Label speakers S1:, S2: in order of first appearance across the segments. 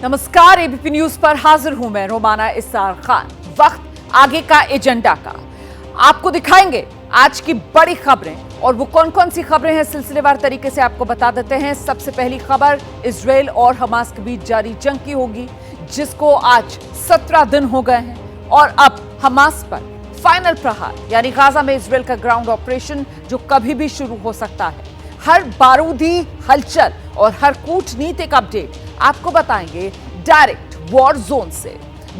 S1: नमस्कार, ABP news पर हाजिर हूं मैं रोमाना इस्सार खान। वक्त आगे का एजेंडा का आपको दिखाएंगे आज की बड़ी खबरें, और वो कौन कौन सी खबरें हैं सिलसिलेवार तरीके से आपको बता देते हैं। सबसे पहली खबर इजराइल और हमास के बीच जारी जंग की होगी, जिसको आज 17 दिन हो गए हैं और अब हमास पर फाइनल प्रहार यानी गाजा में इजराइल का ग्राउंड ऑपरेशन जो कभी भी शुरू हो सकता है। हर बारूदी हलचल और हर कूटनीतिक अपडेट आपको बताएंगे डायरेक्ट वॉर जोन से।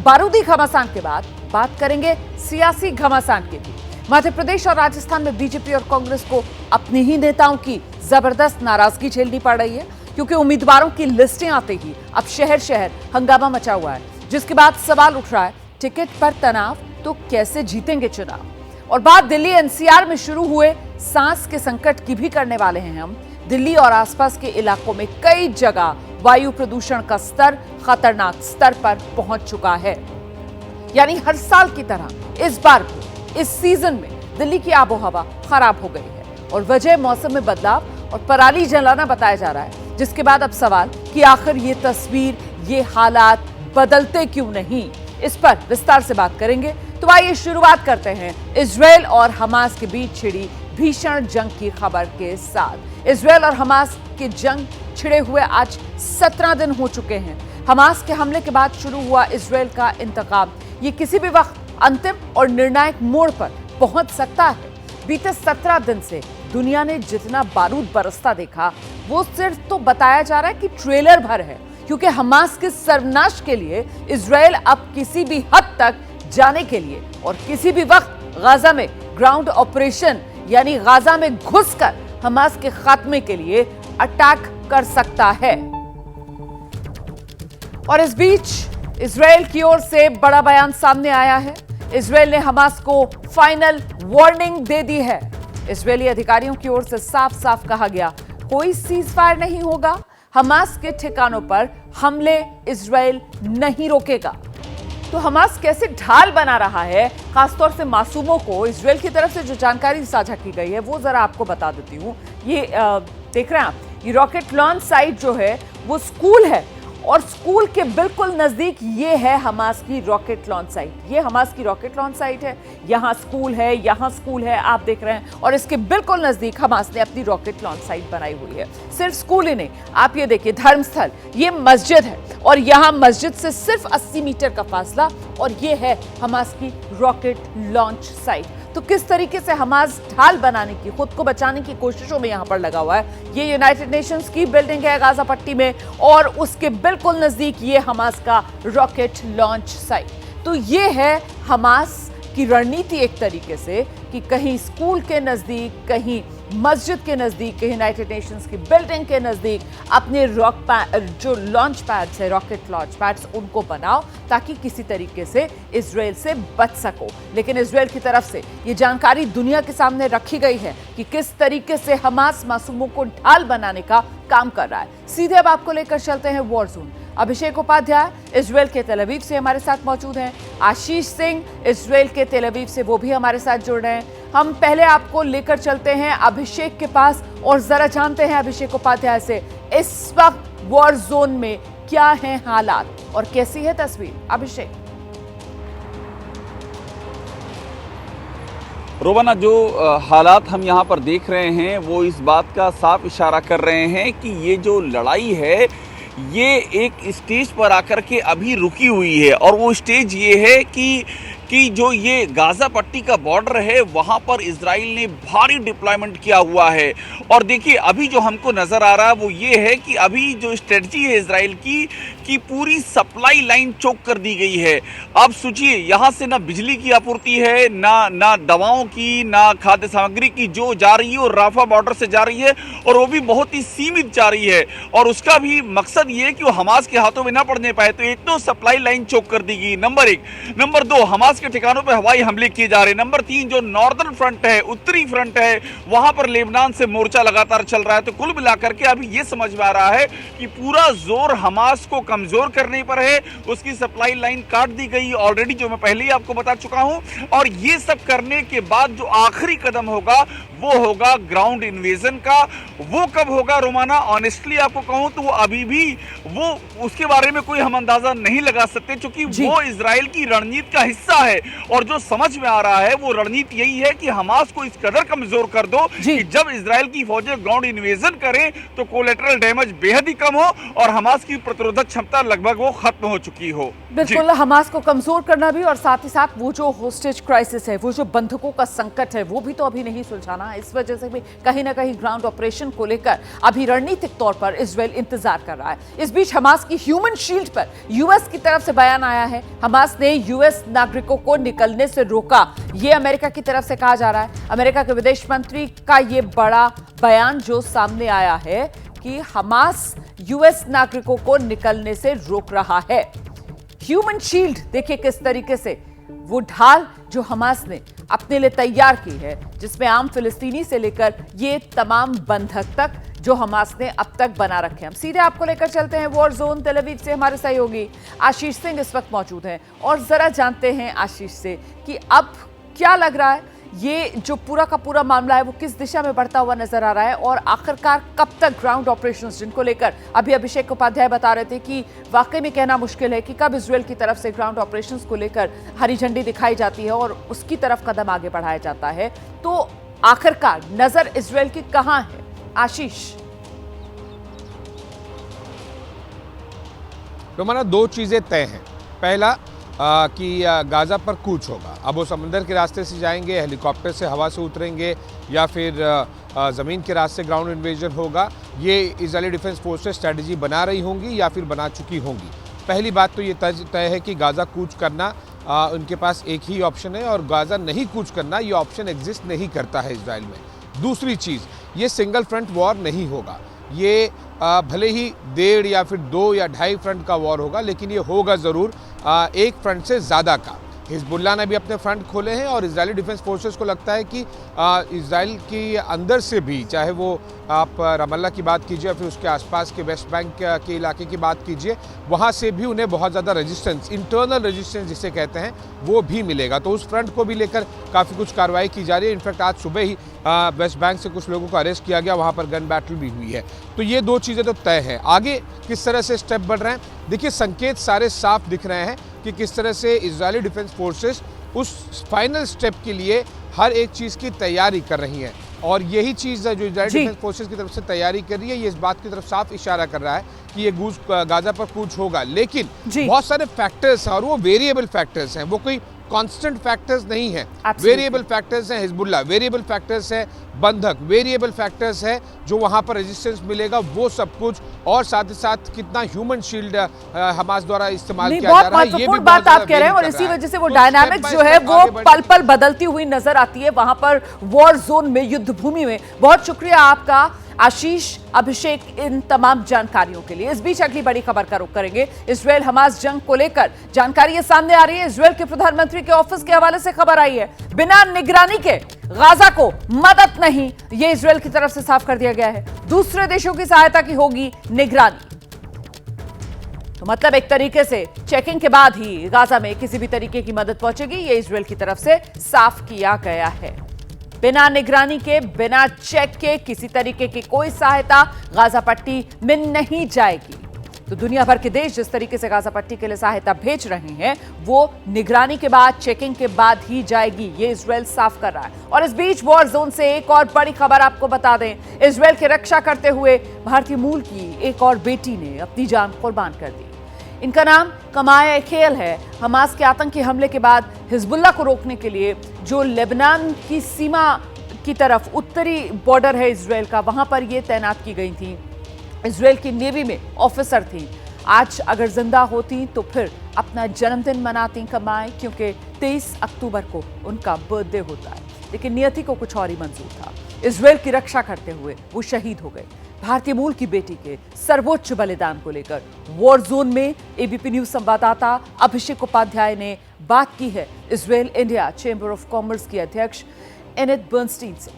S1: बारूदी घमासान के बाद बात करेंगे सियासी घमासान की भी। मध्य प्रदेश और राजस्थान में बीजेपी और कांग्रेस को अपने ही नेताओं की जबरदस्त नाराजगी झेलनी पड़ रही है, क्योंकि उम्मीदवारों की लिस्टें आते ही अब शहर शहर हंगामा मचा हुआ है, जिसके बाद सवाल उठ रहा है टिकट पर तनाव तो कैसे जीतेंगे चुनाव। और बात दिल्ली एनसीआर में शुरू हुए सांस के संकट की भी करने वाले हैं हम। दिल्ली और आसपास के इलाकों में कई जगह वायु प्रदूषण का स्तर खतरनाक स्तर पर पहुंच चुका है। यानी हर साल की तरह इस बार भी इस सीजन में दिल्ली की आबोहवा खराब हो गई है, और वजह मौसम में बदलाव और पराली जलाना बताया जा रहा है। जिसके बाद अब सवाल कि आखिर ये तस्वीर, ये हालात बदलते क्यों नहीं, इस पर विस्तार से बात करेंगे। तो आइए शुरुआत करते हैं इजराइल और हमास के बीच छिड़ी भीषण जंग की खबर के साथ। इजराइल और हमास की जंग छिड़े हुए आज 17 दिन हो चुके हैं। हमास के हमले के बाद शुरू हुआ इजराइल का इंतकाम ये किसी भी वक्त अंतिम और निर्णायक मोड़ पर पहुंच सकता है। बीते 17 दिन से दुनिया ने जितना बारूद बरसता देखा, वो सिर्फ तो बताया जा रहा है कि ट्रेलर भर है, क्योंकि हमास के सर्वनाश के लिए इजराइल अब किसी भी हद तक जाने के लिए और किसी भी वक्त गाजा में ग्राउंड ऑपरेशन यानी गाजा में घुसकर हमास के खात्मे के लिए अटैक कर सकता है। और इस बीच इजराइल की ओर से बड़ा बयान सामने आया है। इजराइल ने हमास को फाइनल वार्निंग दे दी है। इजरायली अधिकारियों की ओर से साफ साफ कहा गया, कोई सीज फायर नहीं होगा, हमास के ठिकानों पर हमले इजराइल नहीं रोकेगा। तो हमास कैसे ढाल बना रहा है, खासतौर से मासूमों को, इजराइल की तरफ से जो जानकारी साझा की गई है वो जरा आपको बता देती हूँ। ये देख रहे हैं आप, ये रॉकेट लॉन्च साइट जो है वो स्कूल है, और स्कूल के बिल्कुल नजदीक ये है हमास की रॉकेट लॉन्च साइट। ये हमास की रॉकेट लॉन्च साइट है, यहाँ स्कूल है, यहाँ स्कूल है, आप देख रहे हैं। और इसके बिल्कुल नजदीक हमास ने अपनी रॉकेट लॉन्च साइट बनाई हुई है। सिर्फ स्कूल ही नहीं, आप ये देखिए धर्मस्थल, ये मस्जिद है, और यहाँ मस्जिद से सिर्फ 80 मीटर का फासला, और ये है हमास की रॉकेट लॉन्च साइट। तो किस तरीके से हमास ढाल बनाने की, खुद को बचाने की कोशिशों में यहां पर लगा हुआ है। ये यूनाइटेड नेशंस की बिल्डिंग है गाजा पट्टी में, और उसके बिल्कुल नजदीक ये हमास का रॉकेट लॉन्च साइट। तो ये है हमास की रणनीति एक तरीके से, कि कहीं स्कूल के नजदीक, कहीं मस्जिद के नजदीक, कहीं यूनाइटेड नेशंस की बिल्डिंग के नजदीक अपने जो लॉन्च पैड्स है, रॉकेट लॉन्च पैड्स, उनको बनाओ ताकि किसी तरीके से इजराइल से बच सको। लेकिन इजराइल की तरफ से ये जानकारी दुनिया के सामने रखी गई है कि किस तरीके से हमास मासूमों को ढाल बनाने का काम कर रहा है। सीधे अब आपको लेकर चलते हैं वॉर जोन। अभिषेक उपाध्याय इजराइल के तेल अवीव से हमारे साथ मौजूद हैं। आशीष सिंह इजराइल के तेल अवीव से, वो भी हमारे साथ जुड़ रहे हैं। हम पहले आपको लेकर चलते हैं अभिषेक के पास और जरा जानते हैं अभिषेक उपाध्याय से, इस वक्त वॉर जोन में क्या है हालात और कैसी है तस्वीर। अभिषेक।
S2: रोबाना, जो हालात हम यहाँ पर देख रहे हैं वो इस बात का साफ इशारा कर रहे हैं कि ये जो लड़ाई है ये एक स्टेज पर आकर के अभी रुकी हुई है, और वो स्टेज ये है कि जो ये गाजा पट्टी का बॉर्डर है वहाँ पर इजराइल ने भारी डिप्लॉयमेंट किया हुआ है। और देखिए अभी जो हमको नज़र आ रहा है वो ये है कि अभी जो स्ट्रेटजी है इजराइल की पूरी सप्लाई लाइन चोक कर दी गई है। अब सोचिए, यहाँ से ना बिजली की आपूर्ति है, ना दवाओं की, ना खाद्य सामग्री की, जो जा रही है और राफा बॉर्डर से जा रही है, और वो भी बहुत ही सीमित जा रही है। और उसका भी मकसद ये है कि वो हमास के हाथों में ना पड़ने पाए। तो एक तो सप्लाई लाइन चोक कर दी गई, नंबर 1। नंबर 2, हमास के ठिकानों पर हवाई हमले किए जा रहे हैं। नंबर 3, जो नॉर्दर्न फ्रंट है, उत्तरी फ्रंट है, वहां पर लेबनान से मोर्चा लगातार चल रहा है। तो कुल मिलाकर के अभी ये समझ में आ रहा है कि पूरा जोर हमास को कमजोर करने पर है। उसकी सप्लाई लाइन काट दी गई ऑलरेडी, जो मैं पहले ही आपको बता चुका हूं। और ये सब करने के बाद जो आखिरी कदम होगा वो होगा ग्राउंड इन्वेजन का। वो कब होगा रोमाना, ऑनेस्टली आपको कहूं तो वो अभी भी वो उसके बारे में कोई हम अंदाजा नहीं लगा सकते, क्योंकि वो इजराइल की रणनीति का हिस्सा है। और जो समझ में आ रहा है वो रणनीति यही है कि हमास को इस कदर कमजोर कर दो कि जब इजराइल की फौजें ग्राउंड इन्वेजन करें तो कोलेटरल डैमेज बेहद ही कम हो और हमास की प्रतिरोधक क्षमता लगभग वो खत्म हो चुकी हो।
S1: बिल्कुल, हमास को कमजोर करना भी और साथ ही साथ वो जो होस्टेज क्राइसिस है, वो जो बंधकों का संकट है, वो भी तो अभी नहीं सुलझाना। इस वजह से भी कहीं ना कहीं ग्राउंड ऑपरेशन को लेकर अभी रणनीतिक तौर पर इजराइल इंतजार कर रहा है। इस बीच हमास की ह्यूमन शील्ड पर यूएस की तरफ से बयान आया है। हमास ने यूएस नागरिकों को निकलने से रोका, ये अमेरिका की तरफ से कहा जा रहा है। अमेरिका के विदेश मंत्री का ये बड़ा बयान जो सामने आया है कि हमास यूएस नागरिकों को निकलने से रोक रहा है। ह्यूमन शील्ड देखिए किस तरीके से वो ढाल जो हमास ने अपने लिए तैयार की है, जिसमें आम फिलिस्तीनी से लेकर ये तमाम बंधक तक जो हमास ने अब तक बना रखे हैं। हम सीधे आपको लेकर चलते हैं वॉर जोन तेल अवीव से। हमारे सहयोगी आशीष सिंह इस वक्त मौजूद हैं और जरा जानते हैं आशीष से कि अब क्या लग रहा है, ये जो पूरा का पूरा मामला है वो किस दिशा में बढ़ता हुआ नजर आ रहा है और आखिरकार कब तक ग्राउंड ऑपरेशंस, जिनको लेकर अभी अभिषेक उपाध्याय बता रहे थे कि वाकई में कहना मुश्किल है कि कब इजराइल की तरफ से ग्राउंड ऑपरेशंस को लेकर हरी झंडी दिखाई जाती है और उसकी तरफ कदम आगे बढ़ाया जाता है, तो आखिरकार नजर इजराइल की कहां है आशीष?
S3: रोमाना, दो चीजें तय हैं। पहला कि गाज़ा पर कूच होगा। अब वो समंदर के रास्ते से जाएंगे, हेलीकॉप्टर से हवा से उतरेंगे या फिर ज़मीन के रास्ते ग्राउंड इन्वेजन होगा। ये इजरायली डिफेंस फोर्सेस स्ट्रेटजी बना रही होंगी या फिर बना चुकी होंगी। पहली बात तो ये तय है कि गाज़ा कूच करना उनके पास एक ही ऑप्शन है और गाज़ा नहीं कूच करना ये ऑप्शन एग्जिस्ट नहीं करता है इजराइल में। दूसरी चीज़, ये सिंगल फ्रंट वॉर नहीं होगा। ये भले ही 1.5 या फिर 2 या 2.5 फ्रंट का वॉर होगा, लेकिन ये होगा ज़रूर एक फ्रंट से ज़्यादा का। हिजबुल्लाह ने भी अपने फ्रंट खोले हैं और इजरायली डिफेंस फोर्सेस को लगता है कि इजराइल के अंदर से भी, चाहे वो आप रमल्ला की बात कीजिए या फिर उसके आसपास के वेस्ट बैंक के इलाके की बात कीजिए, वहाँ से भी उन्हें बहुत ज़्यादा रेजिस्टेंस, इंटरनल रेजिस्टेंस जिसे कहते हैं, वो भी मिलेगा। तो उस फ्रंट को भी लेकर काफ़ी कुछ कार्रवाई की जा रही है। इनफैक्ट आज सुबह ही वेस्ट बैंक से कुछ लोगों को अरेस्ट किया गया, वहाँ पर गन बैटल भी हुई है। तो ये दो चीज़ें तो तय हैं। आगे किस तरह से स्टेप बढ़ रहे हैं, देखिए संकेत सारे साफ दिख रहे हैं कि किस तरह से इजरायली डिफेंस फोर्सेस उस फाइनल स्टेप के लिए हर एक चीज़ की तैयारी कर रही हैं। और यही चीज़ जो इजरायली डिफेंस फोर्सेस की तरफ से तैयारी कर रही है, ये इस बात की तरफ साफ इशारा कर रहा है कि ये गाज़ा पर कूच होगा। लेकिन बहुत सारे फैक्टर्स हैं और वो वेरिएबल फैक्टर्स हैं, वो कोई कांस्टेंट फैक्टर्स नहीं है। वेरिएबल फैक्टर्स हैं हिजबुल्लाह, वेरिएबल फैक्टर्स है बंधक, वेरिएबल फैक्टर्स है जो वहां पर रेजिस्टेंस मिलेगा, वो सब कुछ, और साथ ही साथ कितना ह्यूमन शील्ड हमास द्वारा इस्तेमाल किया जा रहा है, ये भी बात आप कह रहे हैं।
S1: और इसी वजह से वो डायनामिक्स जो है वो पल पल बदलती हुई नजर आती है वहां पर वॉर जोन में, युद्ध भूमि में। बहुत शुक्रिया आपका आशीष, अभिषेक, इन तमाम जानकारियों के लिए। इस बीच अगली बड़ी खबर का रुख करेंगे। इजराइल हमास जंग को लेकर जानकारी ये सामने आ रही है। इजराइल के प्रधानमंत्री के ऑफिस के हवाले से खबर आई है, बिना निगरानी के गाजा को मदद नहीं, ये इजराइल की तरफ से साफ कर दिया गया है। दूसरे देशों की सहायता की होगी निगरानी। तो मतलब एक तरीके से चेकिंग के बाद ही गाजा में किसी भी तरीके की मदद पहुंचेगी, ये इजराइल की तरफ से साफ किया गया है। बिना निगरानी के, बिना चेक के किसी तरीके की कोई सहायता गाजा पट्टी में नहीं जाएगी। तो दुनिया भर के देश जिस तरीके से गाजा पट्टी के लिए सहायता भेज रहे हैं, वो निगरानी के बाद, चेकिंग के बाद ही जाएगी, ये इजराइल साफ कर रहा है। और इस बीच वॉर जोन से एक और बड़ी खबर आपको बता दें, इजराइल की रक्षा करते हुए भारतीय मूल की एक और बेटी ने अपनी जान कुर्बान कर दी। इनका नाम कमाया खेल है। हमास के आतंकी हमले के बाद हिजबुल्लाह को रोकने के लिए जो लेबनान की सीमा की तरफ उत्तरी बॉर्डर है इजराइल का, वहां पर ये तैनात की गई थी। इजराइल की नेवी में ऑफिसर थी। आज अगर जिंदा होती तो फिर अपना जन्मदिन मनाती कमाए, क्योंकि 23 अक्टूबर को उनका बर्थडे होता है। लेकिन नियति को कुछ और ही मंजूर था। इजराइल की रक्षा करते हुए वो शहीद हो गए। भारतीय मूल की बेटी के सर्वोच्च बलिदान को लेकर वॉर जोन में एबीपी न्यूज संवाददाता अभिषेक उपाध्याय ने बात की है Israel India chamber of commerce की अध्यक्ष एनित बर्नस्टीन से।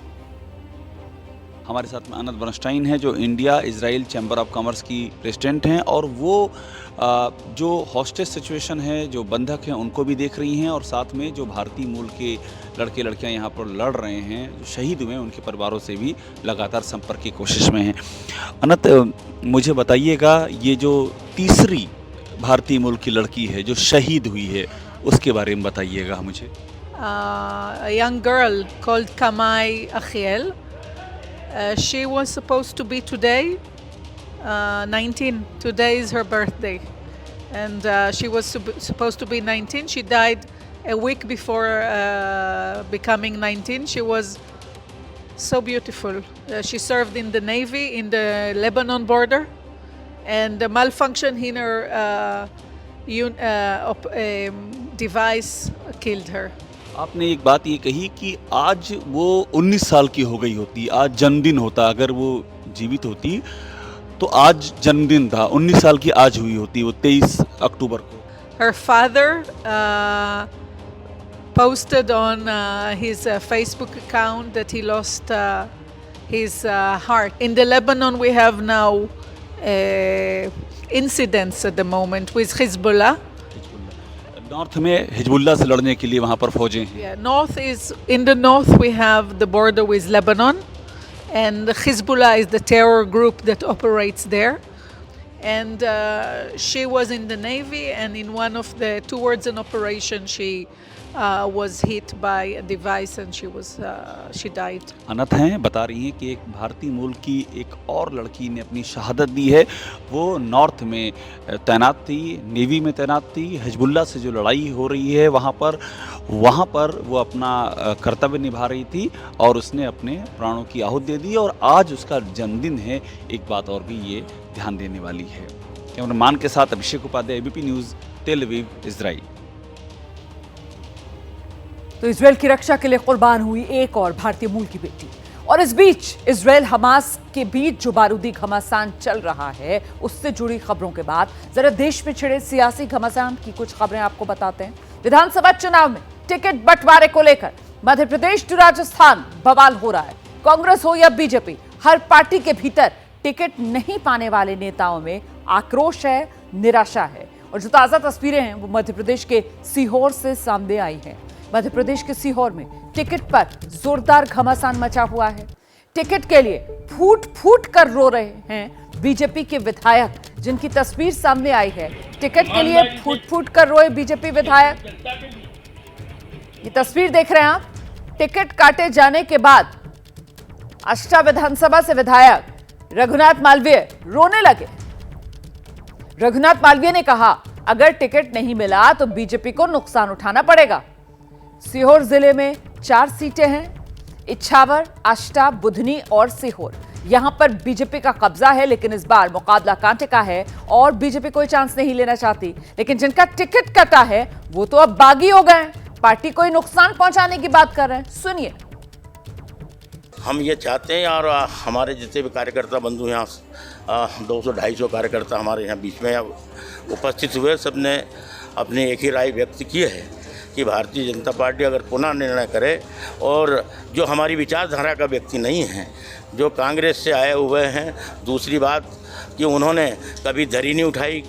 S2: हमारे साथ में अनंत बर्नस्टाइन है जो India Israel chamber of commerce की प्रेसिडेंट हैं और वो जो हॉस्टेज सिचुएशन है, जो बंधक हैं उनको भी देख रही हैं और साथ में जो भारतीय मूल के लड़के लड़कियां यहाँ पर लड़ रहे हैं, जो शहीद हुए हैं, उनके परिवारों से भी लगातार संपर्क की कोशिश में हैं। अनंत, मुझे बताइएगा, ये जो तीसरी भारतीय मूल की लड़की है जो शहीद हुई है, उसके बारे में बताइएगा मुझे।
S4: A young girl called Kamai Achiel. She was supposed to be today 19. Today is her birthday. And she was supposed to be 19. She died a week before becoming 19. She was so beautiful. She served in the Navy in the Lebanon border. And the malfunction in her device killed her.
S2: आपने एक बात ये कही कि आज वो 19 साल की हो गई होती, आज जन्मदिन होता, अगर वो जीवित होती तो आज जन्मदिन था, 19 साल की आज हुई होती, वो 23 अक्टूबर को।
S4: Her father posted on his Facebook account that he lost his heart. In the Lebanon we have now incidents at the moment with Hezbollah.
S2: North में हिजबुल्लाह से लड़ने के लिए वहाँ पर फौजें हैं।
S4: Yeah, in the north we have the border with Lebanon, and Hezbollah is the terror group that operates there. And she was in the Navy, and in one of the towards an operation she was hit by a device and she died.
S2: अनंत हैं, बता रही हैं कि एक भारतीय मूल की एक और लड़की ने अपनी शहादत दी है। वो नॉर्थ में तैनात थी, नेवी में तैनात थी, हिजबुल्लाह से जो लड़ाई हो रही है वहाँ पर वो अपना कर्तव्य निभा रही थी और उसने अपने प्राणों की आहुति दे दी और आज उसका जन्मदिन है। एक बात और भी ये ध्यान देने वाली है। कैमरामैन के साथ अभिषेक उपाध्याय, एबीपी न्यूज़, तेल अवीव, इजराइल।
S1: तो इजराइल की रक्षा के लिए कुर्बान हुई एक और भारतीय मूल की बेटी। और इस बीच इजराइल हमास के बीच जो बारूदी घमासान चल रहा है, उससे जुड़ी खबरों के बाद जरा देश में छिड़े सियासी घमासान की कुछ खबरें आपको बताते हैं। विधानसभा चुनाव में टिकट बंटवारे को लेकर मध्य प्रदेश टू राजस्थान बवाल हो रहा है। कांग्रेस हो या बीजेपी, हर पार्टी के भीतर टिकट नहीं पाने वाले नेताओं में आक्रोश है, निराशा है। और जो ताजा तस्वीरें हैं वो मध्य प्रदेश के सीहोर से सामने आई हैं। मध्य प्रदेश के सीहोर में टिकट पर जोरदार घमासान मचा हुआ है। टिकट के लिए फूट फूट कर रो रहे हैं बीजेपी के विधायक, जिनकी तस्वीर सामने आई है। टिकट के लिए फूट फूट कर रोए बीजेपी विधायक। ये तस्वीर देख रहे हैं आप। टिकट काटे जाने के बाद आष्टा विधानसभा से विधायक रघुनाथ मालवीय रोने लगे। रघुनाथ मालवीय ने कहा, अगर टिकट नहीं मिला तो बीजेपी को नुकसान उठाना पड़ेगा। सीहोर जिले में 4 सीटें हैं, इच्छावर, आष्टा, बुधनी और सीहोर। यहां पर बीजेपी का कब्जा है, लेकिन इस बार मुकाबला कांटे का है और बीजेपी कोई चांस नहीं लेना चाहती। लेकिन जिनका टिकट कटा है वो तो अब बागी हो गए, पार्टी को नुकसान पहुंचाने की बात कर रहे हैं। सुनिए।
S5: हम ये चाहते हैं और हमारे जितने भी कार्यकर्ता बंधु यहाँ 200-250 कार्यकर्ता हमारे यहाँ बीच में उपस्थित हुए, सबने अपनी एक ही राय व्यक्त की है कि भारतीय जनता पार्टी अगर पुनः निर्णय करे और जो हमारी विचारधारा का व्यक्ति नहीं है, जो कांग्रेस से आए हुए हैं, दूसरी बात कि उन्होंने कभी धरी नहीं उठाई,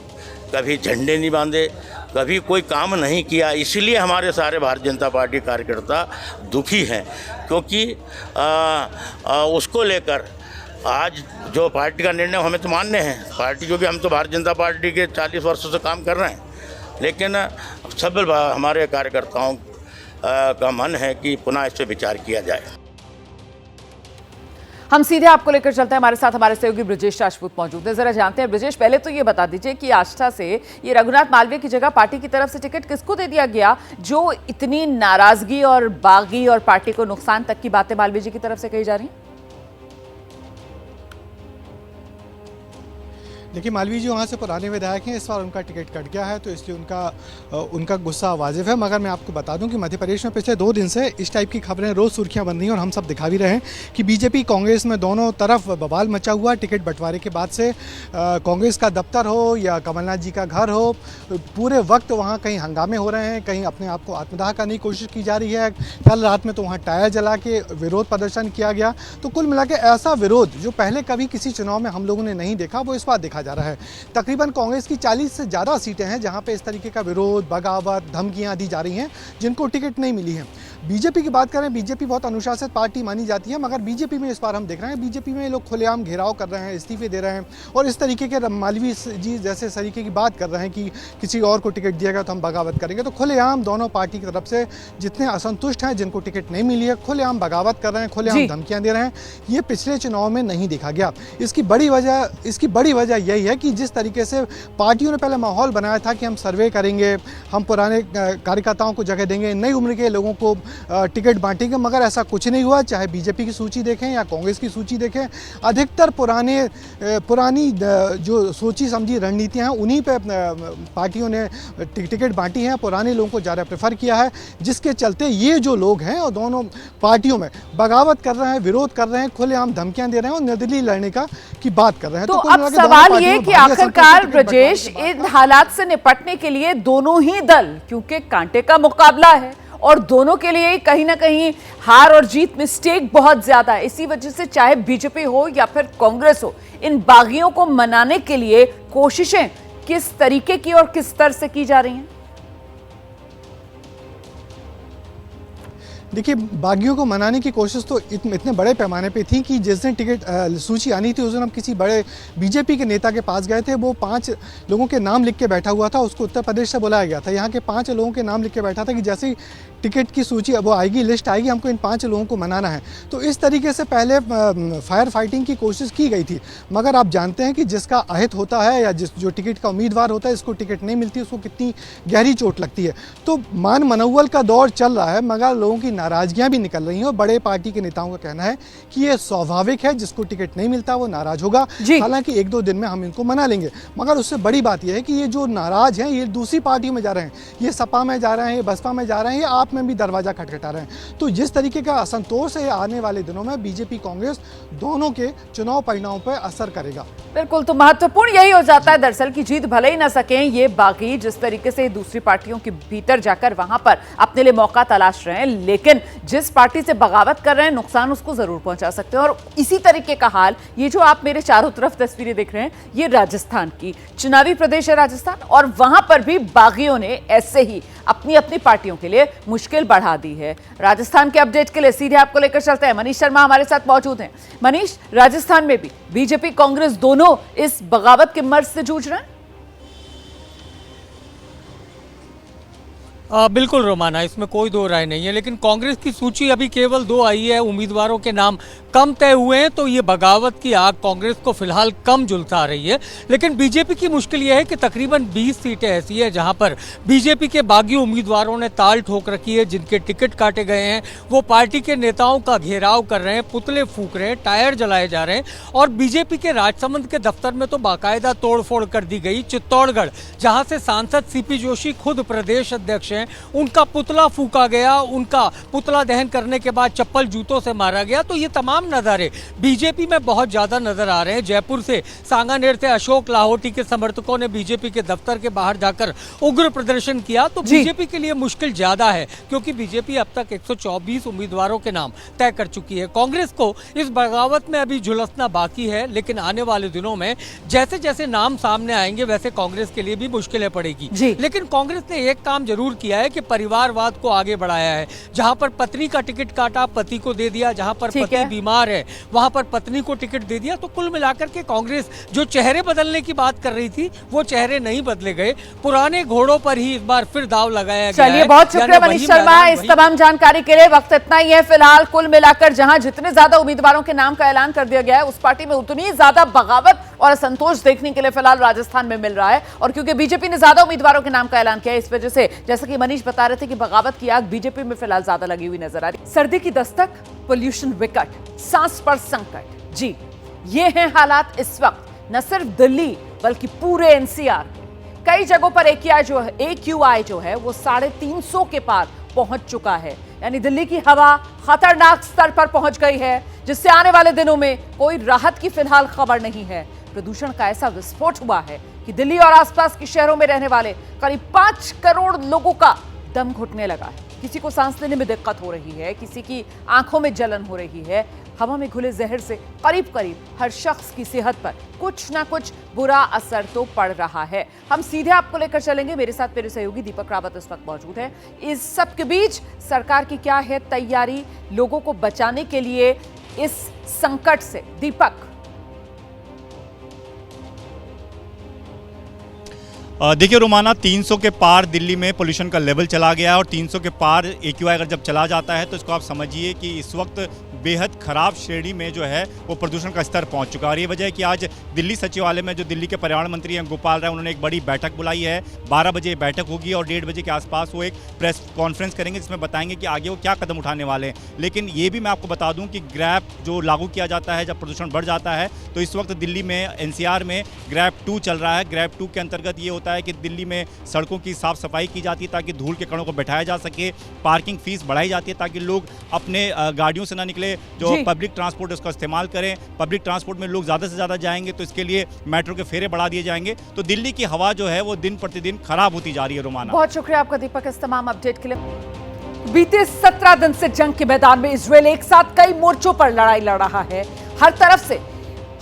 S5: कभी झंडे नहीं बांधे, कभी कोई काम नहीं किया, इसलिए हमारे सारे भारतीय जनता पार्टी कार्यकर्ता दुखी हैं। क्योंकि उसको लेकर आज जो पार्टी का निर्णय हमें तो मान्य है पार्टी, क्योंकि हम तो भारतीय जनता पार्टी के 40 वर्षों से काम कर रहे हैं, लेकिन सब हमारे कार्यकर्ताओं का मन है कि पुनः इस पर विचार किया जाए।
S1: हम सीधे आपको लेकर चलते हैं, हमारे साथ हमारे सहयोगी ब्रजेश राजपूत मौजूद है। जरा जानते हैं ब्रजेश, पहले तो ये बता दीजिए कि आष्टा से ये रघुनाथ मालवीय की जगह पार्टी की तरफ से टिकट किसको दे दिया गया, जो इतनी नाराजगी और बागी और पार्टी को नुकसान तक की बातें मालवीय जी की तरफ से कही जा रही हैं?
S6: देखिए मालवीय जी वहाँ से पुराने विधायक हैं, इस बार उनका टिकट कट गया है तो इसलिए उनका गुस्सा वाजिब है। मगर मैं आपको बता दूं कि मध्य प्रदेश में पिछले 2 दिन से इस टाइप की खबरें रोज़ सुर्खियां बन रही हैं और हम सब दिखा भी रहे हैं कि बीजेपी कांग्रेस में दोनों तरफ बवाल मचा हुआ। टिकट बंटवारे के बाद से कांग्रेस का दफ्तर हो या कमलनाथ जी का घर हो, पूरे वक्त वहाँ कहीं हंगामे हो रहे हैं, कहीं अपने आप को आत्मदाह करने की कोशिश की जा रही है। कल रात में तो वहाँ टायर जला के विरोध प्रदर्शन किया गया। तो कुल मिला के ऐसा विरोध जो पहले कभी किसी चुनाव में हम लोगों ने नहीं देखा, वो इस बार देखा जा रहा है। तकरीबन कांग्रेस की 40 से ज़्यादा सीटें हैं जहां पे इस तरीके का विरोध, बगावत, धमकियां दी जा रही हैं जिनको टिकट नहीं मिली है। बीजेपी की बात करें, बीजेपी बहुत अनुशासित पार्टी मानी जाती है, मगर बीजेपी में इस बार हम देख रहे हैं बीजेपी में लोग खुलेआम घेराव कर रहे हैं, इस्तीफे दे रहे हैं और इस तरीके के मालवीय जी जैसे तरीके की बात कर रहे हैं कि किसी और को टिकट दिया गया तो हम बगावत करेंगे। तो खुलेआम दोनों पार्टी की तरफ से जितने असंतुष्ट हैं, जिनको टिकट नहीं मिली है, खुलेआम बगावत कर रहे हैं, खुलेआम धमकियां दे रहे हैं। ये पिछले चुनाव में नहीं देखा गया। इसकी बड़ी वजह यही है कि जिस तरीके से पार्टियों ने पहले माहौल बनाया था कि हम सर्वे करेंगे, हम पुराने कार्यकर्ताओं को जगह देंगे, नई उम्र के लोगों को टिकट बांटेंगे, मगर ऐसा कुछ नहीं हुआ। चाहे बीजेपी की सूची देखें या कांग्रेस की सूची देखें, अधिकतर पुरानी जो सोची समझी रणनीतियां हैं उन्हीं पे पार्टियों ने टिकट बांटी हैं, पुराने लोगों को ज़्यादा प्रेफर किया है, जिसके चलते ये जो लोग हैं और दोनों पार्टियों में बगावत कर रहे हैं, विरोध कर रहे हैं, खुलेआम धमकियां दे रहे हैं और निर्दलीय लड़ने की बात कर रहे हैं।
S1: तो अब सवाल ये कि आखिरकार ब्रजेश इन हालात से निपटने के लिए दोनों ही दल, क्योंकि कांटे का मुकाबला है और दोनों के लिए कहीं ना कहीं हार और जीत में स्टेक बहुत ज्यादा है, इसी वजह से चाहे बीजेपी हो या फिर कांग्रेस हो, इन बागियों को मनाने के लिए कोशिशें किस तरीके की और किस स्तर से की जा रही हैं?
S6: देखिए, बागियों को मनाने की कोशिश तो इतने बड़े पैमाने पे थी कि जिस दिन टिकट सूची आनी थी उस दिन हम किसी बड़े बीजेपी के नेता के पास गए थे। वो 5 लोगों के नाम लिख के बैठा हुआ था, उसको उत्तर प्रदेश से बुलाया गया था। यहाँ के 5 लोगों के नाम लिख के बैठा था कि जैसे ही टिकट की सूची वो आएगी, लिस्ट आएगी, हमको इन 5 लोगों को मनाना है। तो इस तरीके से पहले फायर फाइटिंग की कोशिश की गई थी। मगर आप जानते हैं कि जिसका अहित होता है या जो टिकट का उम्मीदवार होता है, इसको टिकट नहीं मिलती, उसको कितनी गहरी चोट लगती है। तो मान मनौवल का दौर चल रहा है, मगर लोगों की नाराजगियां भी निकल रही हैं और बड़े पार्टी के नेताओं का कहना है कि ये स्वाभाविक है, जिसको टिकट नहीं मिलता वो नाराज होगा। हालांकि 1-2 दिन में हम इनको मना लेंगे, मगर उससे बड़ी बात यह है कि ये जो नाराज हैं ये दूसरी पार्टियों में जा रहे हैं, ये सपा में जा रहे हैं, ये बसपा में जा रहे हैं, ये आप में भी दरवाजा खटखटा रहे हैं। तो जिस तरीके का असंतोष है आने वाले दिनों में बीजेपी कांग्रेस दोनों के चुनाव परिणामों पर असर करेगा।
S1: बिल्कुल, तो महत्वपूर्ण यही हो जाता है दरअसल कि जीत भले ही ना सकें ये बागी, जिस तरीके से दूसरी पार्टियों के भीतर जाकर वहां पर अपने लिए मौका तलाश रहे हैं, लेकिन जिस पार्टी से बगावत कर रहे हैं नुकसान उसको जरूर पहुंचा सकते हैं। और इसी तरीके का हाल, ये जो आप मेरे चारों तरफ तस्वीरें देख रहे हैं, ये राजस्थान की चुनावी प्रदेश है राजस्थान, और वहां पर भी बागियों ने ऐसे ही अपनी अपनी पार्टियों के लिए मुश्किल बढ़ा दी है। राजस्थान के अपडेट के लिए सीधे आपको लेकर चलते हैं, मनीष शर्मा हमारे साथ मौजूद हैं। मनीष, राजस्थान में भी बीजेपी कांग्रेस दोनों इस बगावत के मर्ज से जूझ रहे हैं?
S7: बिल्कुल रोमाना, इसमें कोई दो राय नहीं है, लेकिन कांग्रेस की सूची अभी केवल 2 आई है, उम्मीदवारों के नाम कम तय हुए हैं, तो ये बगावत की आग कांग्रेस को फिलहाल कम झुलसा रही है। लेकिन बीजेपी की मुश्किल ये है कि तकरीबन 20 सीटें ऐसी है जहां पर बीजेपी के बागी उम्मीदवारों ने ताल ठोक रखी है, जिनके टिकट काटे गए हैं, वो पार्टी के नेताओं का घेराव कर रहे हैं, पुतले फूंक रहे हैं, टायर जलाए जा रहे हैं। और बीजेपी के राजसमंद के दफ्तर में तो बाकायदा तोड़फोड़ कर दी गई। चित्तौड़गढ़, जहां से सांसद सीपी जोशी खुद प्रदेश अध्यक्ष हैं, उनका पुतला फूका गया, उनका पुतला दहन करने के बाद चप्पल जूतों से मारा गया। तो ये तमाम नज़ारे बीजेपी में बहुत ज्यादा नजर आ रहे हैं। जयपुर से, सांगानेर से अशोक लाहौटी के समर्थकों ने बीजेपी के दफ्तर के बाहर जाकर उग्र प्रदर्शन किया। तो बीजेपी के लिए मुश्किल ज्यादा है, क्योंकि बीजेपी अब तक 124 उम्मीदवारों के नाम तय कर चुकी है। कांग्रेस को इस बगावत में अभी झुलसना बाकी है, लेकिन आने वाले दिनों में जैसे जैसे नाम सामने आएंगे वैसे कांग्रेस के लिए भी मुश्किलें पड़ेगी। लेकिन कांग्रेस ने एक काम जरूर किया है कि परिवारवाद को आगे बढ़ाया है। जहां पर पत्नी का टिकट काटा, पति को दे दिया, जहां पर पति बीमार है वहां पर पत्नी को टिकट दे दिया। तो कुल मिलाकर के कांग्रेस जो चेहरे बदलने की बात कर रही थी, वो चेहरे नहीं बदले गए, पुराने घोड़ों पर ही इस बार फिर दाव लगाया गया।
S1: चलिए, बहुत शुक्रिया मनीष शर्मा इस तमाम जानकारी के लिए। वक्त इतना ही है फिलहाल। कुल मिलाकर जहां जितने ज्यादा उम्मीदवारों के नाम का ऐलान कर दिया गया है, उस पार्टी में उतनी ज्यादा बगावत और असंतोष देखने के लिए फिलहाल राजस्थान में मिल रहा है। और क्योंकि बीजेपी ने ज्यादा उम्मीदवारों के नाम का ऐलान किया, इस वजह से जैसा कि मनीष बता रहे थे कि बगावत की आग बीजेपी में फिलहाल ज्यादा लगी हुई नजर आ रही। सर्दी की दस्तक, पोल्यूशन विकट, सांस पर संकट, जी ये हैं हालात इस वक्त न सिर्फ दिल्ली बल्कि पूरे एनसीआर में। कई जगहों पर AQI जो है वो 350 के पार पहुंच चुका है, यानी दिल्ली की हवा खतरनाक स्तर पर पहुंच गई है, जिससे आने वाले दिनों में कोई राहत की फिलहाल खबर नहीं है। प्रदूषण का ऐसा विस्फोट हुआ है कि दिल्ली और आसपास के शहरों में रहने वाले करीब 5 करोड़ लोगों का दम घुटने लगा है। किसी को सांस लेने में दिक्कत हो रही है, किसी की आंखों में जलन हो रही है। हवा में घुले जहर से करीब करीब हर शख्स की सेहत पर कुछ ना कुछ बुरा असर तो पड़ रहा है। हम सीधे आपको लेकर चलेंगे, मेरे साथ मेरे सहयोगी दीपक रावत इस वक्त मौजूद है। इस सब के बीच सरकार की क्या है तैयारी लोगों को बचाने के लिए इस संकट से? दीपक।
S8: देखिए रोमाना, 300 के पार दिल्ली में पोल्यूशन का लेवल चला गया है और 300 के पार AQI अगर जब चला जाता है तो इसको आप समझिए कि इस वक्त बेहद ख़राब श्रेणी में जो है वो प्रदूषण का स्तर पहुंच चुका है। और ये वजह है कि आज दिल्ली सचिवालय में जो दिल्ली के पर्यावरण मंत्री हैं गोपाल राय, उन्होंने एक बड़ी बैठक बुलाई है। 12 बजे बैठक होगी और 1:30 बजे के आसपास वो एक प्रेस कॉन्फ्रेंस करेंगे जिसमें बताएंगे कि आगे वो क्या कदम उठाने वाले हैं। लेकिन ये भी मैं आपको बता दूं कि ग्रैप जो लागू किया जाता है जब प्रदूषण बढ़ जाता है, तो इस वक्त दिल्ली में NCR में ग्रैप 2 चल रहा है। ग्रैप 2 के अंतर्गत ये होता है कि दिल्ली में सड़कों की साफ सफाई की जाती है ताकि धूल के कणों को बैठाया जा सके। पार्किंग फीस बढ़ाई जाती है ताकि लोग अपने गाड़ियों से ना निकले, जो पब्लिक ट्रांसपोर्ट उसका इस्तेमाल करें। पब्लिक ट्रांसपोर्ट में लोग ज़्यादा से ज़्यादा जाएंगे तो इसके लिए मेट्रो के फेरे बढ़ा दिए जाएंगे। तो दिल्ली की हवा जो है वो दिन प्रतिदिन खराब होती जा रही है। रोमाना, बहुत
S1: शुक्रिया आपका दीपक इस तमाम अपडेट के लिए। बीते 17 दिन से जंग के मैदान में इजरायल एक साथ कई मोर्चों पर लड़ाई लड़ रहा है। हर तरफ से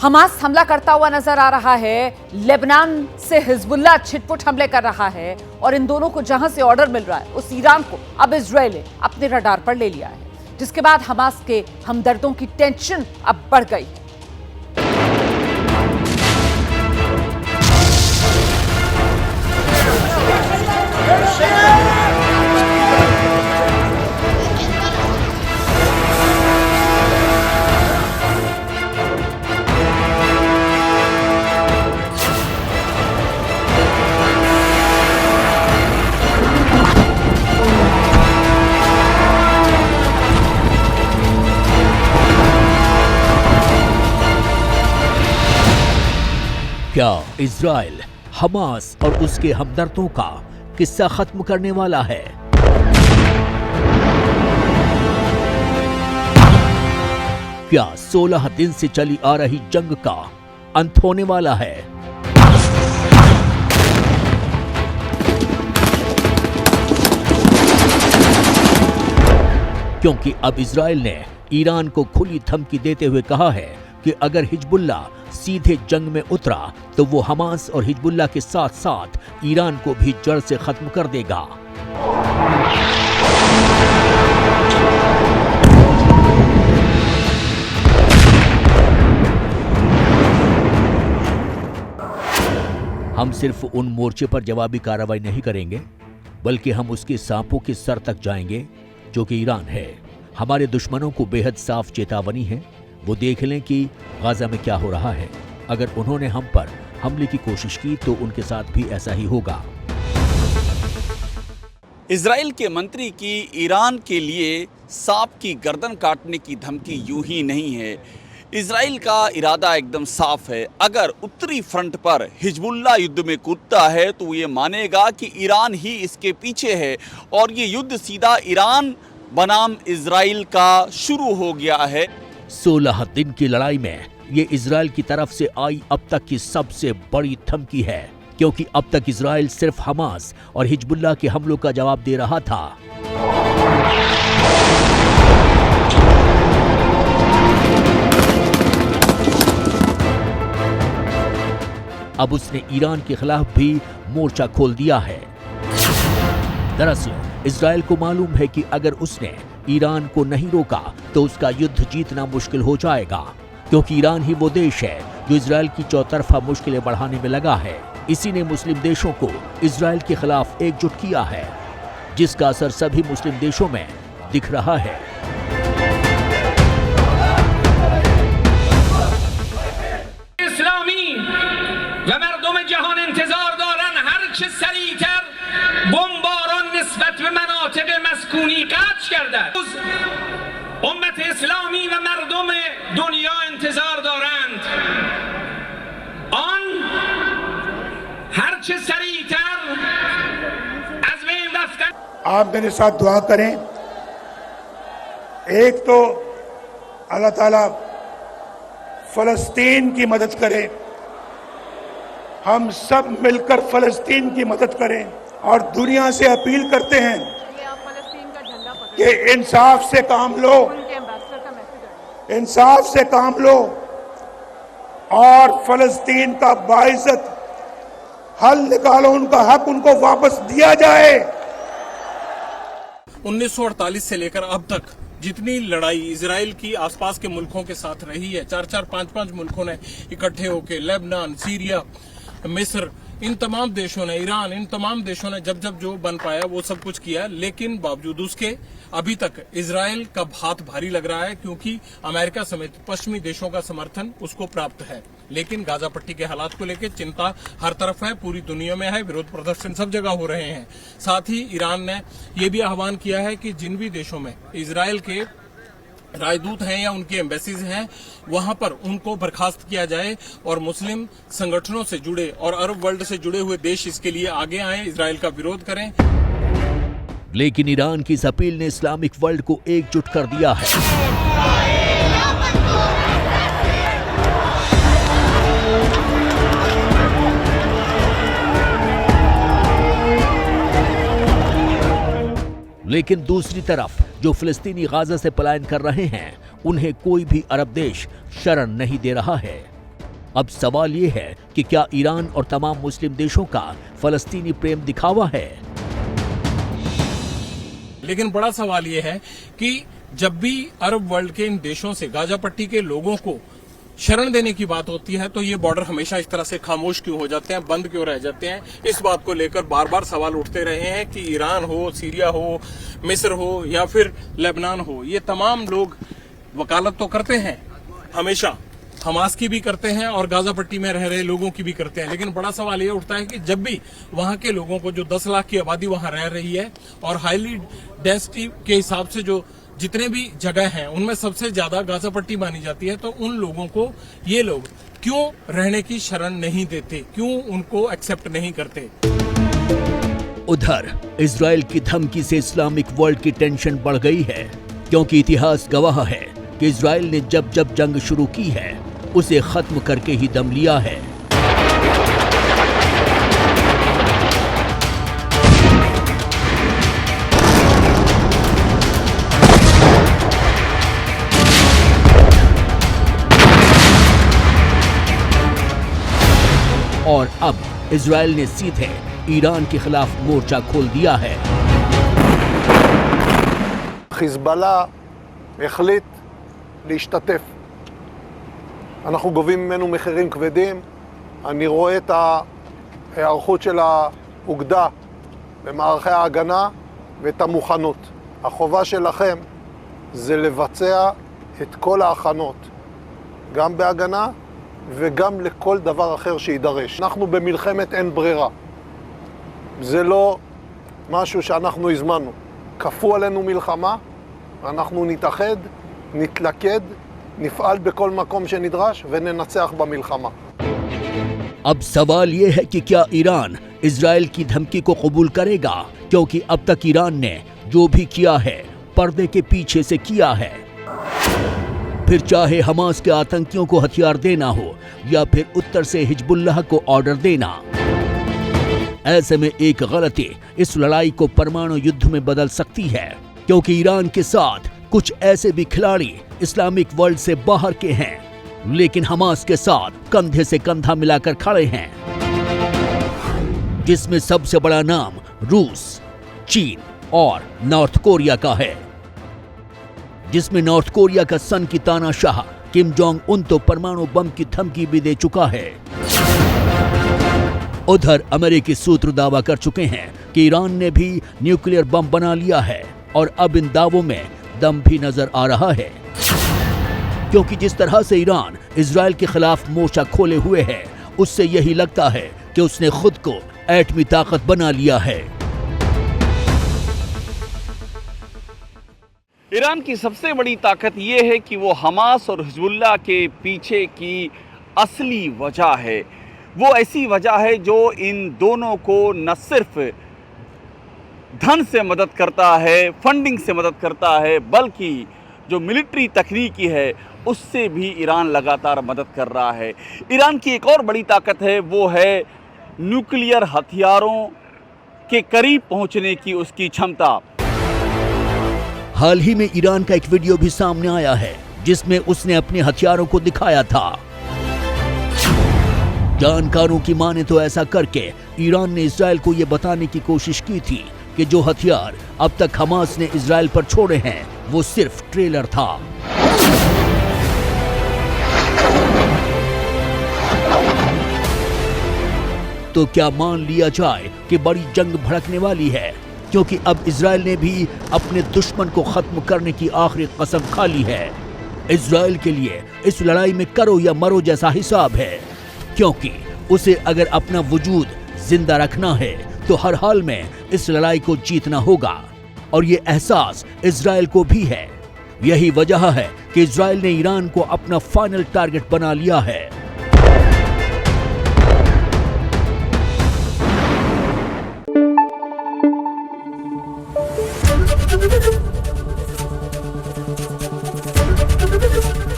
S1: हमास हमला करता हुआ नजर आ रहा है, लेबनान से हिजबुल्लाह छिटपुट हमले कर रहा है और इन दोनों को जहां से ऑर्डर मिल रहा है उस ईरान को अब इजरायल ने अपने रडार पर ले लिया है, जिसके बाद हमास के हमदर्दों की टेंशन अब बढ़ गई है।
S9: क्या इजराइल हमास और उसके हमदर्दों का किस्सा खत्म करने वाला है? क्या 16 दिन से चली आ रही जंग का अंत होने वाला है? क्योंकि अब इजराइल ने ईरान को खुली धमकी देते हुए कहा है कि अगर हिजबुल्लाह सीधे जंग में उतरा तो वो हमास और हिजबुल्लाह के साथ साथ ईरान को भी जड़ से खत्म कर देगा। हम सिर्फ उन मोर्चे पर जवाबी कार्रवाई नहीं करेंगे, बल्कि हम उसके सांपों के सर तक जाएंगे जो कि ईरान है। हमारे दुश्मनों को बेहद साफ चेतावनी है, वो देख लें कि गाजा में क्या हो रहा है। अगर उन्होंने हम पर हमले की कोशिश की तो उनके साथ भी ऐसा ही होगा।
S2: इजराइल के मंत्री की ईरान के लिए सांप की गर्दन काटने की धमकी यूं ही नहीं है। इजराइल का इरादा एकदम साफ है। अगर उत्तरी फ्रंट पर हिजबुल्लाह युद्ध में कूदता है तो ये मानेगा कि ईरान ही इसके पीछे है और ये युद्ध सीधा ईरान बनाम इजराइल का शुरू हो गया है।
S9: 16 दिन की लड़ाई में ये इजराइल की तरफ से आई अब तक की सबसे बड़ी धमकी है, क्योंकि अब तक इजराइल सिर्फ हमास और हिजबुल्लाह के हमलों का जवाब दे रहा था। अब उसने ईरान के खिलाफ भी मोर्चा खोल दिया है। दरअसल इजराइल को मालूम है कि अगर उसने ईरान को नहीं रोका तो उसका युद्ध जीतना मुश्किल हो जाएगा, क्योंकि ईरान ही वो देश है जो इजराइल की चौतरफा मुश्किलें बढ़ाने में लगा है। इसी ने मुस्लिम देशों को इजराइल के खिलाफ एकजुट किया है, जिसका असर सभी मुस्लिम देशों में दिख रहा है।
S10: इस्लामी व मर्दम जहान इंतजार दारन हर चे सरीतर बमबाran nisbat be manatiq maskuni qatl kardan. Ummat islami ve mardum dünya intizar darand. An
S11: आप मेरे साथ दुआ करें। एक तो अल्लाह ताला फ़लस्तीन की मदद करे, हम सब मिलकर फ़लस्तीन की मदद करें और दुनिया से अपील करते हैं कि इंसाफ से काम लो, इंसाफ से काम लो और फ़लस्तीन का बाइज़्ज़त हल निकालो, उनका हक उनको वापस दिया जाए।
S12: 1948 से लेकर अब तक जितनी लड़ाई इजराइल की आसपास के मुल्कों के साथ रही है, 4-4, 5-5 मुल्कों ने इकट्ठे होकर, लेबनान, सीरिया, मिस्र, इन तमाम देशों ने, ईरान, इन तमाम देशों ने जब जब जो बन पाया वो सब कुछ किया, लेकिन बावजूद उसके अभी तक इजराइल का हाथ भारी लग रहा है, क्योंकि अमेरिका समेत पश्चिमी देशों का समर्थन उसको प्राप्त है। लेकिन गाजा पट्टी के हालात को लेकर चिंता हर तरफ है, पूरी दुनिया में है, विरोध प्रदर्शन सब जगह हो रहे हैं। साथ ही ईरान ने यह भी आह्वान किया है कि जिन भी देशों में इजराइल के राजदूत हैं या उनकी एम्बेसीज हैं, वहां पर उनको बर्खास्त किया जाए और मुस्लिम संगठनों से जुड़े और अरब वर्ल्ड से जुड़े हुए देश इसके लिए आगे आए, इजराइल का विरोध करें।
S9: लेकिन ईरान की इस अपील ने इस्लामिक वर्ल्ड को एकजुट कर दिया है। लेकिन दूसरी तरफ जो फिलिस्तीनी गाजा से पलायन कर रहे हैं, उन्हें कोई भी अरब देश शरण नहीं दे रहा है। अब सवाल ये है कि क्या ईरान और तमाम मुस्लिम देशों का फलस्तीनी प्रेम दिखावा है?
S12: लेकिन बड़ा सवाल यह है कि जब भी अरब वर्ल्ड के इन देशों से गाजा पट्टी के लोगों को शरण देने की बात होती है, तो ये बॉर्डर हमेशा इस तरह से खामोश क्यों हो जाते हैं, बंद क्यों रह जाते हैं। इस बात को लेकर बार बार सवाल उठते रहे हैं कि ईरान हो, सीरिया हो, मिस्र हो या फिर लेबनान हो, ये तमाम लोग वकालत तो करते हैं हमेशा, हमास की भी करते हैं और गाजा पट्टी में रह रहे लोगों की भी करते हैं। लेकिन बड़ा सवाल ये उठता है कि जब भी वहां के लोगों को, जो 10 लाख की आबादी वहां रह रही है और हाईली डेंसिटी के हिसाब से जो जितने भी जगह हैं उनमें सबसे ज्यादा गाजा पट्टी मानी जाती है, तो उन लोगों को ये लोग क्यों रहने की शरण नहीं देते, क्यों उनको एक्सेप्ट नहीं करते?
S9: उधर इजराइल की धमकी से इस्लामिक वर्ल्ड की टेंशन बढ़ गई है, क्योंकि इतिहास गवाह है कि इजराइल ने जब जब जंग शुरू की है उसे खत्म करके ही दम लिया है। और अब इजराइल ने सीधे ईरान के खिलाफ मोर्चा खोल दिया है।
S13: חיזבאללה החליט להשתתף. אנחנו גובים ממנו מחירים כבדים. אני רואה את ההיערכות של האוגדה במערכי ההגנה ואת המוכנות. החובה שלכם זה לבצע את כל ההכנות, גם בהגנה וגם לכל דבר אחר שידרש. אנחנו במלחמת אין ברירה. זה לא משהו שאנחנו הזמנו. כפו עלינו מלחמה, אנחנו נתאחד, נתלכד, נפעל בכל מקום שנדרש וננצח במלחמה.
S9: अब सवाल ये है कि क्या ईरान इजराइल की धमकी को कबूल करेगा, क्योंकि अब तक ईरान ने जो भी किया है पर्दे के पीछे से किया है। फिर चाहे हमास के आतंकियों को हथियार देना हो या फिर उत्तर से हिजबुल्लाह को ऑर्डर देना, ऐसे में एक गलती इस लड़ाई को परमाणु युद्ध में बदल सकती है, क्योंकि ईरान के साथ कुछ ऐसे भी खिलाड़ी इस्लामिक वर्ल्ड से बाहर के हैं, लेकिन हमास के साथ कंधे से कंधा मिलाकर खड़े हैं, जिसमें सबसे बड़ा नाम रूस, चीन और नॉर्थ कोरिया का है, जिसमें नॉर्थ कोरिया का सन की तानाशाह किम जोंग उन तो परमाणु बम की धमकी भी दे चुका है। उधर अमेरिकी सूत्र दावा कर चुके हैं कि ईरान ने भी न्यूक्लियर बम बना लिया है और अब इन दावों में दम भी नजर आ रहा है, क्योंकि जिस तरह से ईरान इजराइल के खिलाफ मोर्चा खोले हुए है, उससे यही लगता है कि उसने खुद को एटमी ताकत बना लिया है।
S2: ईरान की सबसे बड़ी ताकत ये है कि वो हमास और हिजबुल्लाह के पीछे की असली वजह है। वो ऐसी वजह है जो इन दोनों को न सिर्फ धन से मदद करता है, फंडिंग से मदद करता है, बल्कि जो मिलिट्री तकनीकी है उससे भी ईरान लगातार मदद कर रहा है। ईरान की एक और बड़ी ताकत है, वो है न्यूक्लियर हथियारों के करीब पहुंचने की उसकी क्षमता।
S9: हाल ही में ईरान का एक वीडियो भी सामने आया है जिसमें उसने अपने हथियारों को दिखाया था। जानकारों की माने तो ऐसा करके ईरान ने इजराइल को यह बताने की कोशिश की थी कि जो हथियार अब तक हमास ने इजराइल पर छोड़े हैं वो सिर्फ ट्रेलर था। तो क्या मान लिया जाए कि बड़ी जंग भड़कने वाली है, क्योंकि अब इजराइल ने भी अपने दुश्मन को खत्म करने की आखिरी कसम खा ली है। इजराइल के लिए इस लड़ाई में करो या मरो जैसा हिसाब है, क्योंकि उसे अगर अपना वजूद जिंदा रखना है तो हर हाल में इस लड़ाई को जीतना होगा, और ये एहसास इजराइल को भी है। यही वजह है कि इजराइल ने ईरान को अपना फाइनल टारगेट बना लिया है।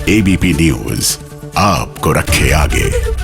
S14: एबीपी न्यूज आपको रखे आगे।